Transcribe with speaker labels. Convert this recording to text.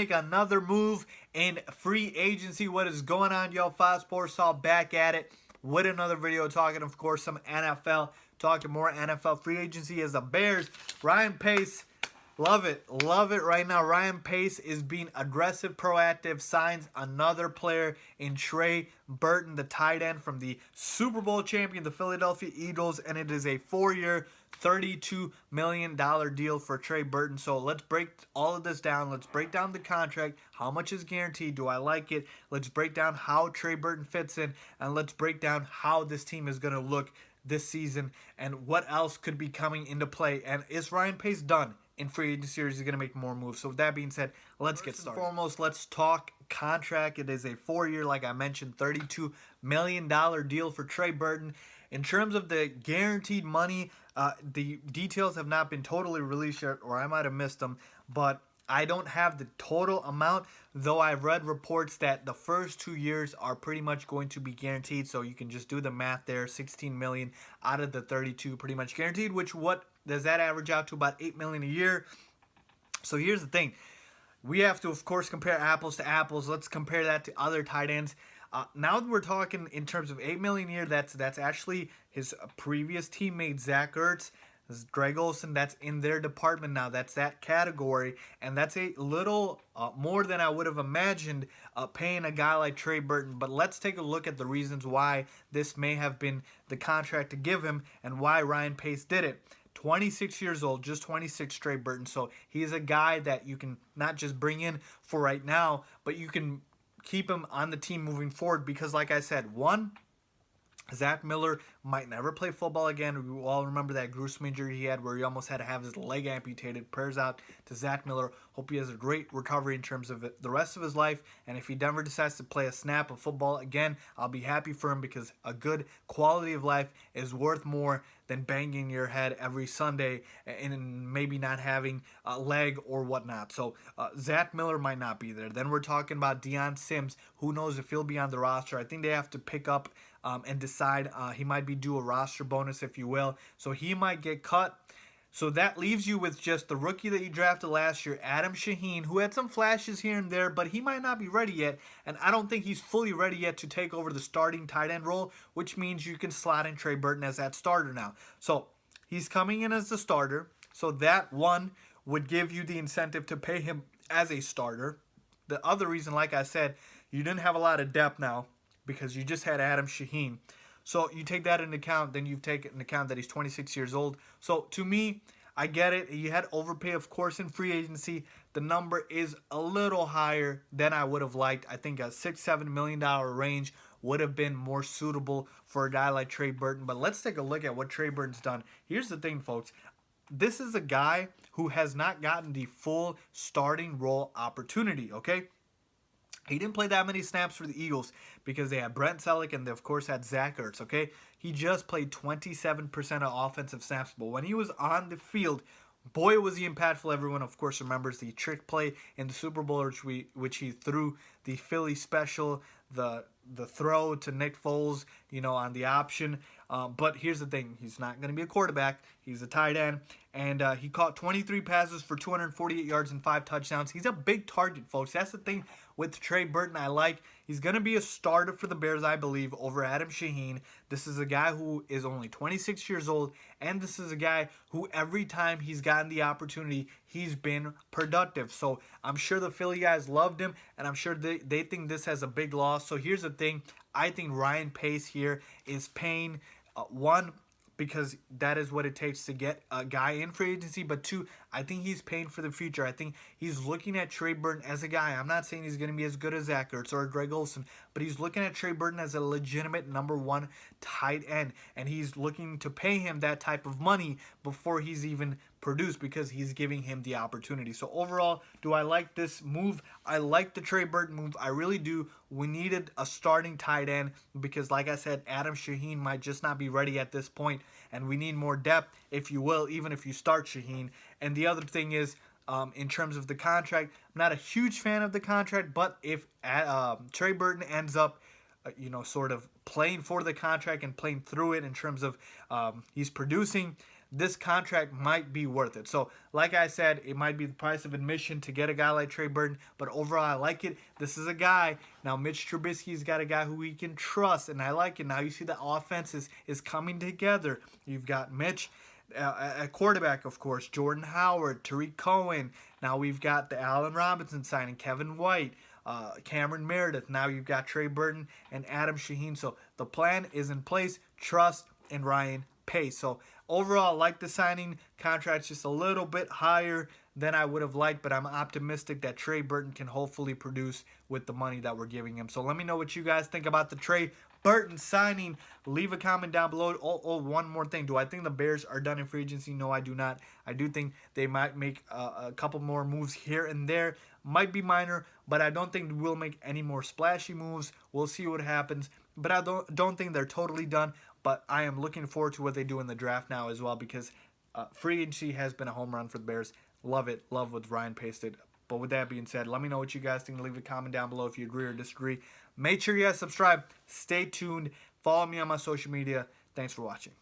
Speaker 1: make another move in free agency. What is going on, y'all? Five Sports All back at it with another video talking, of course, some NFL, talking more NFL free agency as the Bears. Ryan Pace, love it right now. Ryan Pace is being aggressive, proactive, signs another player in Trey Burton, the tight end from the Super Bowl champion, the Philadelphia Eagles, and it is a 4-year, $32 million deal for Trey Burton. So let's break all of this down. Let's break down the contract. How much is guaranteed? Do I like it? Let's break down how Trey Burton fits in, and let's break down how this team is going to look this season and what else could be coming into play. And is Ryan Pace done in free agency, or is he going to make more moves? So with that being said, let's get started. First and foremost, let's talk contract. It is a 4-year, like I mentioned, $32 million deal for Trey Burton. In terms of the guaranteed money, the details have not been totally released yet, or I might have missed them, but I don't have the total amount, though I've read reports that the first 2 years are pretty much going to be guaranteed, so you can just do the math there. $16 million out of the 32 pretty much guaranteed, which what does that average out to? About $8 million a year. So here's the thing. We have to, of course, compare apples to apples. Let's compare that to other tight ends. Now that we're talking in terms of $8 million a year, that's actually his previous teammate, Zach Ertz. Greg Olsen, that's in their department now. That's that category, and that's a little more than I would have imagined paying a guy like Trey Burton. But let's take a look at the reasons why this may have been the contract to give him and why Ryan Pace did it. 26 years old, just 26, Trey Burton. So he's a guy that you can not just bring in for right now, but you can keep him on the team moving forward because, like I said, one, Zach Miller might never play football again. We all remember that gruesome injury he had where he almost had to have his leg amputated. Prayers out to Zach Miller. Hope he has a great recovery in terms of the rest of his life. And if he never decides to play a snap of football again, I'll be happy for him because a good quality of life is worth more than banging your head every Sunday and maybe not having a leg or whatnot. So Zach Miller might not be there. Then we're talking about Deion Sims. Who knows if he'll be on the roster. I think they have to pick up and decide. He might be due a roster bonus, if you will. So he might get cut. So that leaves you with just the rookie that you drafted last year, Adam Shaheen, who had some flashes here and there, but he might not be ready yet. And I don't think he's fully ready yet to take over the starting tight end role, which means you can slot in Trey Burton as that starter now. So he's coming in as the starter. So that one would give you the incentive to pay him as a starter. The other reason, like I said, you didn't have a lot of depth now because you just had Adam Shaheen. So you take that into account, then you've taken into account that he's 26 years old. So to me, I get it. You had overpay, of course, in free agency. The number is a little higher than I would have liked. I think a $6-7 million range would have been more suitable for a guy like Trey Burton. But let's take a look at what Trey Burton's done. Here's the thing, folks. This is a guy who has not gotten the full starting role opportunity, okay? He didn't play that many snaps for the Eagles because they had Brent Selleck and they, of course, had Zach Ertz, okay? He just played 27% of offensive snaps, but when he was on the field, boy, was he impactful. Everyone, of course, remembers the trick play in the Super Bowl, which he threw the Philly special, the throw to Nick Foles, on the option. But here's the thing. He's not going to be a quarterback. He's a tight end. And he caught 23 passes for 248 yards and 5 touchdowns. He's a big target, folks. That's the thing with Trey Burton I like. He's going to be a starter for the Bears, I believe, over Adam Shaheen. This is a guy who is only 26 years old, and this is a guy who every time he's gotten the opportunity, he's been productive. So I'm sure the Philly guys loved him, and I'm sure they think this has a big loss. So here's the thing. I think Ryan Pace here is paying, one, because that is what it takes to get a guy in free agency. But two, I think he's paying for the future. I think he's looking at Trey Burton as a guy. I'm not saying he's going to be as good as Zach Ertz or Greg Olsen, but he's looking at Trey Burton as a legitimate #1 tight end. And he's looking to pay him that type of money before he's even produced because he's giving him the opportunity. So overall, do I like this move? I like the Trey Burton move. I really do. We needed a starting tight end because, like I said, Adam Shaheen might just not be ready at this point, and we need more depth, if you will, even if you start Shaheen. And the other thing is, in terms of the contract, I'm not a huge fan of the contract, but if Trey Burton ends up sort of playing for the contract and playing through it in terms of he's producing, this contract might be worth it. So, like I said, it might be the price of admission to get a guy like Trey Burton, but overall, I like it. This is a guy. Now, Mitch Trubisky's got a guy who he can trust, and I like it. Now, you see the offense is coming together. You've got Mitch at quarterback, of course, Jordan Howard, Tariq Cohen. Now, we've got the Allen Robinson signing, Kevin White, Cameron Meredith. Now, you've got Trey Burton and Adam Shaheen. So, the plan is in place. Trust in Ryan Pace. So, overall, I like the signing. Contract's just a little bit higher than I would have liked, but I'm optimistic that Trey Burton can hopefully produce with the money that we're giving him. So let me know what you guys think about the Trey Burton signing. Leave a comment down below. One more thing. Do I think the Bears are done in free agency? No, I do not. I do think they might make a couple more moves here and there. Might be minor, but I don't think we'll make any more splashy moves. We'll see what happens. But I don't think they're totally done. But I am looking forward to what they do in the draft now as well, because free agency has been a home run for the Bears. Love it. Love what Ryan Pace did. But with that being said, let me know what you guys think. Leave a comment down below if you agree or disagree. Make sure you guys subscribe. Stay tuned. Follow me on my social media. Thanks for watching.